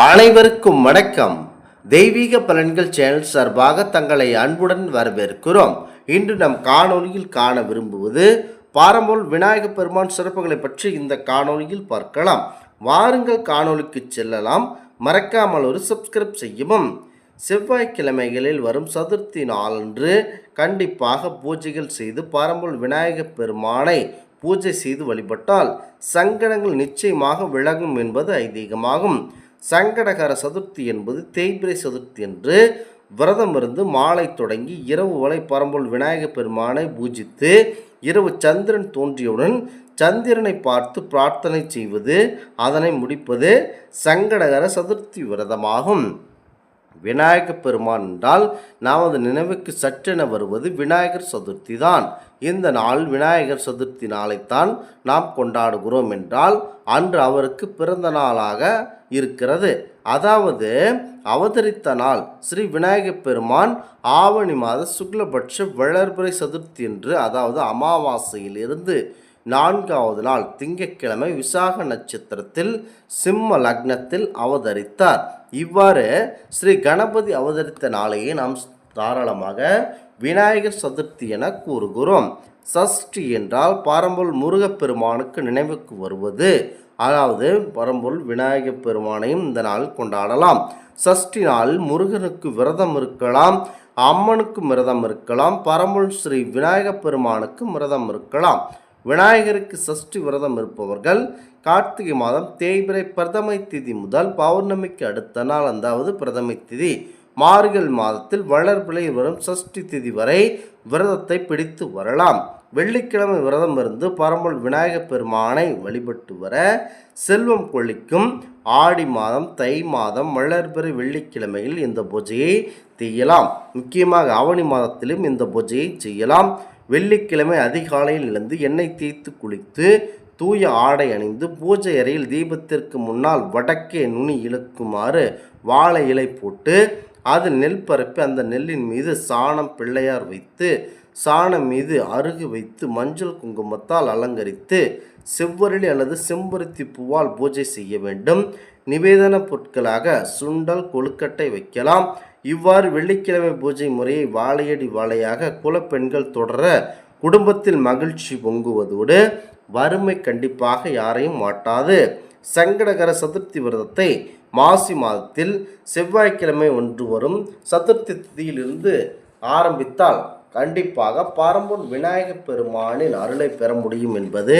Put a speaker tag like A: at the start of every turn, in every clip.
A: அனைவருக்கும் வணக்கம். தெய்வீக பலன்கள் சேனல் சார்பாக தங்களை அன்புடன் வரவேற்கிறோம். இன்று நம் காணொலியில் காண விரும்புவது பாரம்பொருள் விநாயகப் பெருமான் சிறப்புகளை பற்றி இந்த காணொலியில் பார்க்கலாம். வாருங்கள் காணொலிக்கு செல்லலாம். மறக்காமல் ஒரு சப்ஸ்கிரைப் செய்யவும். செவ்வாய்க்கிழமைகளில் வரும் சதுர்த்தி நாளன்று கண்டிப்பாக பூஜைகள் செய்து பாரம்பொருள் விநாயகப் பெருமானை பூஜை செய்து வழிபட்டால் சங்கடங்கள் நிச்சயமாக விலகும் என்பது ஐதீகமாகும். சங்கடகர சதுர்த்தி என்பது தேய்பிரை சதுர்த்தி என்று விரதம் இருந்து மாலை தொடங்கி இரவு வரை பரம்பொருள் விநாயகப் பெருமானை பூஜித்து இரவு சந்திரன் தோன்றியவுடன் சந்திரனை பார்த்து பிரார்த்தனை செய்வது, அதனை முடிப்பது சங்கடகர சதுர்த்தி விரதமாகும். விநாயகப் பெருமான் என்றால் நமது நினைவுக்கு சற்றென வருவது விநாயகர் சதுர்த்தி தான். இந்த நாள் விநாயகர் சதுர்த்தி நாளைத்தான் நாம் கொண்டாடுகிறோம் என்றால் அன்று அவருக்கு பிறந்த நாளாக இருக்கிறது. அதாவது அவதரித்த நாள் ஸ்ரீ விநாயகப் பெருமான் ஆவணி மாத சுக்லபட்ச வளர்பிறை சதுர்த்தி என்று, அதாவது அமாவாசையிலிருந்து 4வது நாள் திங்கட்கிழமை விசாக நட்சத்திரத்தில் சிம்ம லக்னத்தில் அவதரித்தார். இவ்வாறு ஸ்ரீ கணபதி அவதரித்த நாளையே நாம் தாராளமாக விநாயகர் சதுர்த்தி என கூறுகிறோம். சஷ்டி என்றால் பரம்பொருள் முருகப்பெருமானுக்கு நினைவுக்கு வருவது. அதாவது பரம்பொருள் விநாயகப் பெருமானையும் இந்த நாளில் கொண்டாடலாம். சஷ்டி நாளில் முருகனுக்கு விரதம் இருக்கலாம், அம்மனுக்கு விரதம் இருக்கலாம், பரம்பொருள் ஸ்ரீ விநாயகப் பெருமானுக்கு விரதம் இருக்கலாம். விநாயகருக்கு சஷ்டி விரதம் இருப்பவர்கள் கார்த்திகை மாதம் தேய்பிறை பிரதமை திதி முதல் பௌர்ணமிக்கு அடுத்த நாள், அதாவது பிரதமை திதி, மார்கழி மாதத்தில் வளர்பிறை வரும் சஷ்டி திதி வரை விரதத்தை பிடித்து வரலாம். வெள்ளிக்கிழமை விரதம் இருந்து பரம்பொருள் விநாயகப் பெருமானை வழிபட்டு வர செல்வம் கொள்ளிக்கும். ஆடி மாதம், தை மாதம், வளர்பிறை வெள்ளிக்கிழமையில் இந்த பூஜையை செய்யலாம். முக்கியமாக ஆவணி மாதத்திலும் இந்த பூஜையை செய்யலாம். வெள்ளிக்கிழமை அதிகாலையில் எழுந்து எண்ணெய் தேய்த்து குளித்து தூய ஆடை அணிந்து பூஜை அறையில் தீபத்திற்கு முன்னால் வடக்கே நுனி இழுக்குமாறு வாழை இலை போட்டு அதில் நெல் பரப்பி அந்த நெல்லின் மீது சாணம் பிள்ளையார் வைத்து சாணம் மீது அருகு வைத்து மஞ்சள் குங்குமத்தால் அலங்கரித்து செவ்வரளி அல்லது செம்பருத்தி பூவால் பூஜை செய்ய வேண்டும். நிவேதன பொருட்களாக சுண்டல், கொழுக்கட்டை வைக்கலாம். இவ்வாறு வெள்ளிக்கிழமை பூஜை முறையை வாழையடி வாழையாக குலப்பெண்கள் தொடர குடும்பத்தில் மகிழ்ச்சி பொங்குவதோடு வறுமை கண்டிப்பாக யாரையும் மாட்டாது. சங்கடகர சதுர்த்தி விரதத்தை மாசி மாதத்தில் செவ்வாய்க்கிழமை ஒன்று வரும் சதுர்த்தி திதியிலிருந்து ஆரம்பித்தால் கண்டிப்பாக பரம்பொருள் விநாயகப் பெருமானின் அருளை பெற முடியும் என்பது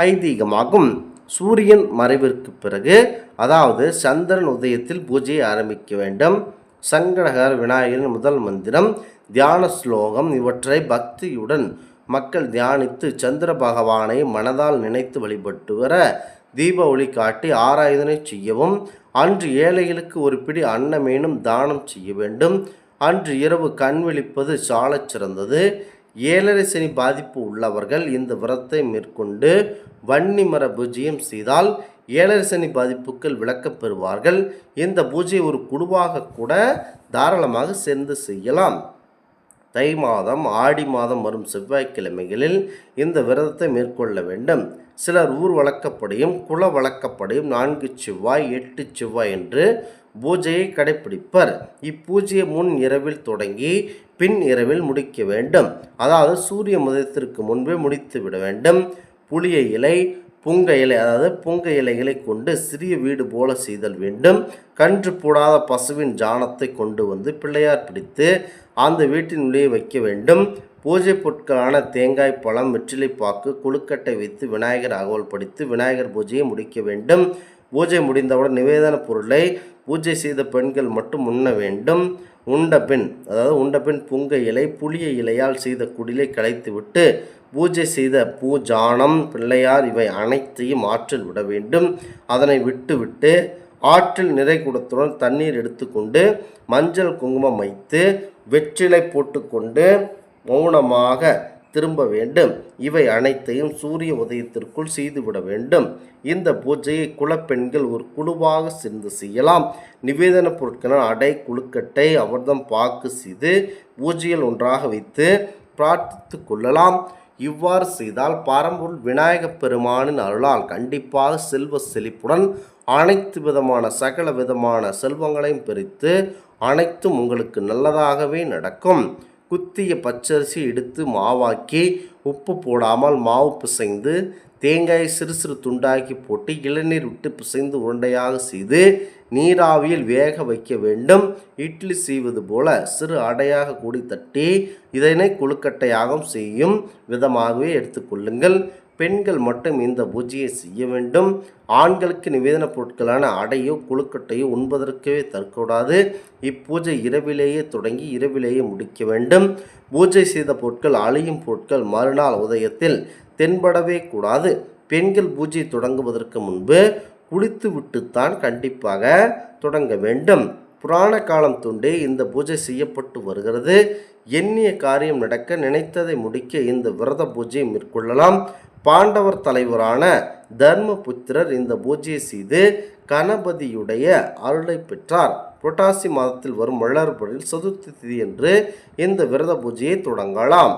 A: ஐதீகமாகும். சூரியன் மறைவிற்கு பிறகு, அதாவது சந்திரன் உதயத்தில் பூஜையை ஆரம்பிக்க வேண்டும். சங்கடகர விநாயகரின் முதல் மந்திரம், தியான ஸ்லோகம் இவற்றை பக்தியுடன் மக்கள் தியானித்து சந்திர பகவானை மனதால் நினைத்து வழிபட்டு வர தீப ஒளி காட்டி ஆராதனை செய்யவும். அன்று ஏழைகளுக்கு ஒரு பிடி அன்னமேனும் தானம் செய்ய வேண்டும். அன்று இரவு கண் விழிப்பது சாலச் சிறந்தது. ஏழரை சனி பாதிப்பு உள்ளவர்கள் இந்த விரதத்தை மேற்கொண்டு வன்னி மர பூஜையும் செய்தால் ஏழரை சனி பாதிப்புகள் விளக்கப் பெறுவார்கள். இந்த பூஜையை ஒரு குழுவாக கூட தாராளமாக சேர்ந்து செய்யலாம். தை மாதம், ஆடி மாதம் வரும் செவ்வாய்க்கிழமைகளில் இந்த விரதத்தை மேற்கொள்ள வேண்டும். சிலர் ஊர் வழக்கப்படியும் குல வழக்கப்படியும் 4 செவ்வாய், 8 செவ்வாய் என்று பூஜையை கடைப்பிடிப்பர். இப்பூஜையை முன் இரவில் தொடங்கி பின் இரவில் முடிக்க வேண்டும். அதாவது சூரிய உதயத்திற்கு முன்பே முடித்து விட வேண்டும். புளிய இலை, புங்க இலை, அதாவது புங்க இலைகளை கொண்டு சிறிய வீடு போல செய்தல் வேண்டும். கன்று போடாத பசுவின் ஜானத்தை கொண்டு வந்து பிள்ளையார் பிடித்து அந்த வீட்டின் உள்ளே வைக்க வேண்டும். பூஜை பொருட்களான தேங்காய், பழம், வெற்றிலைப்பாக்கு, கொழுக்கட்டை வைத்து விநாயகர் அகவல் படித்து விநாயகர் பூஜையை முடிக்க வேண்டும். பூஜை முடிந்தவுடன் நிவேதன பொருளை பூஜை செய்த பெண்கள் மட்டும் உண்ண வேண்டும். உண்ட பின் புங்க இலை, புளிய இலையால் செய்த குடிலை களைத்துவிட்டு பூஜை செய்த பூஜானம், பிள்ளையார் இவை அனைத்தையும் ஆற்றில் விட வேண்டும். அதனை விட்டு ஆற்றில் நிறை குடத்துடன் தண்ணீர் எடுத்துக்கொண்டு மஞ்சள் குங்குமம் வைத்து வெற்றிலை போட்டுக்கொண்டு மௌனமாக திரும்ப வேண்டும். இவை அனைத்தையும் சூரிய உதயத்திற்குள் செய்துவிட வேண்டும். இந்த பூஜையை குலப்பெண்கள் ஒரு குழுவாக சேர்ந்து செய்யலாம். நிவேதன பொருட்களான அடை, குழுக்கட்டை, அவர்தம், பாக்கு செய்து பூஜையில் ஒன்றாக வைத்து பிரார்த்தித்து கொள்ளலாம். இவ்வாறு செய்தால் பரம்பொருள் விநாயகப் பெருமானின் அருளால் கண்டிப்பாக செல்வ செழிப்புடன் அனைத்து விதமான சகல விதமான செல்வங்களையும் பிரித்து அனைத்தும் உங்களுக்கு நல்லதாகவே நடக்கும். குத்திய பச்சரிசி எடுத்து மாவாக்கி உப்பு போடாமல் மாவு பிசைந்து தேங்காயை சிறு சிறு துண்டாக்கி போட்டு இளநீர் விட்டு பிசைந்து உருண்டையாக செய்து நீராவியில் வேக வைக்க வேண்டும். இட்லி செய்வது போல சிறு அடையாக கூடி தட்டி இதனை கொழுக்கட்டையாகவும் செய்யும் விதமாகவே எடுத்துக்கொள்ளுங்கள். பெண்கள் மட்டும் இந்த பூஜையை செய்ய வேண்டும். ஆண்களுக்கு நிவேதன பொருட்களான அடையோ கொழுக்கட்டையோ உண்பதற்கவே தரக்கூடாது. இப்பூஜை இரவிலேயே தொடங்கி இரவிலேயே முடிக்க வேண்டும். பூஜை செய்த பொருட்கள் அழியும் பொருட்கள் மறுநாள் உதயத்தில் தென்படவே கூடாது. பெண்கள் பூஜை தொடங்குவதற்கு முன்பு குளித்து விட்டுத்தான் கண்டிப்பாக தொடங்க வேண்டும். புராண காலம் தொண்டே இந்த பூஜை செய்யப்பட்டு வருகிறது. எண்ணிய காரியம் நடக்க நினைத்ததை முடிக்க இந்த விரத பூஜையை மேற்கொள்ளலாம். பாண்டவர் தலைவரான தர்மபுத்திரர் இந்த பூஜையை செய்து கணபதியுடைய அருளை பெற்றார். புரட்டாசி மாதத்தில் வரும் வளர்பொழில் சதுர்த்தி திதி என்று இந்த விரத பூஜையை தொடங்கலாம்.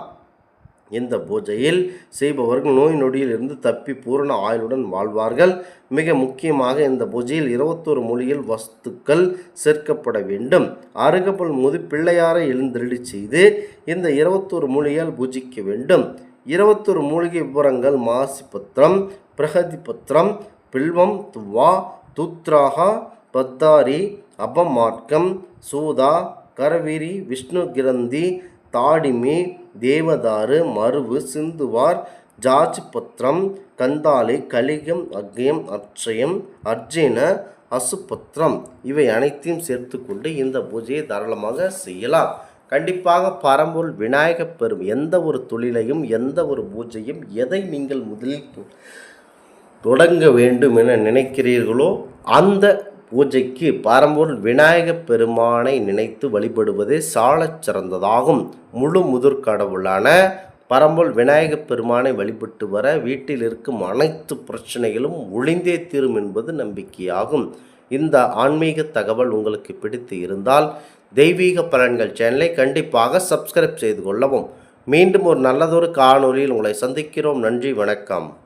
A: இந்த பூஜையில் செய்பவர்கள் நோய் நொடியில் இருந்து தப்பி பூரண ஆயுளுடன் வாழ்வார்கள். மிக முக்கியமாக இந்த பூஜையில் 21 மூலிகையில் வஸ்துக்கள் சேர்க்கப்பட வேண்டும். அருகம்புல் முது பிள்ளையாரை எழுந்தருளி செய்து இந்த 21 மூலிகையால் பூஜிக்க வேண்டும். 21 மூலிகை விவரங்கள் மாசி பத்திரம், பிரகதி பத்திரம், பில்வம், துவா, தூத்ராகா, பத்தாரி, அபமார்க்கம், சூதா, கரவீரி, விஷ்ணு கிரந்தி, தாடிமி, தேவதாரு, மருவு, சிந்துவார், ஜாஜ் பத்திரம், கந்தாலை, கலிகம், அக்யம், அட்சயம், அர்ஜுன, அசுபத்திரம் இவை அனைத்தையும் சேர்த்து கொண்டு இந்த பூஜையை தாராளமாக செய்யலாம். கண்டிப்பாக பரம்பொருள் விநாயகப் பெரும் எந்த ஒரு தொழிலையும் எந்த ஒரு பூஜையும் எதை நீங்கள் முதலில் தொடங்க வேண்டும் என நினைக்கிறீர்களோ அந்த பூஜைக்கு பரம்பொருள் விநாயகப் பெருமானை நினைத்து வழிபடுவதே சாலச் சிறந்ததாகும். முழு முதற் கடவுளான பரம்பொருள் விநாயகப் பெருமானை வழிபட்டு வர வீட்டில் இருக்கும் அனைத்து பிரச்சனைகளும் ஒளிந்தே தீரும் என்பது நம்பிக்கையாகும். இந்த ஆன்மீக தகவல் உங்களுக்கு பிடித்து இருந்தால் தெய்வீக பலன்கள் சேனலை கண்டிப்பாக சப்ஸ்கிரைப் செய்து கொள்ளவும். மீண்டும் ஒரு நல்லதொரு காணொலியில் உங்களை சந்திக்கிறோம். நன்றி, வணக்கம்.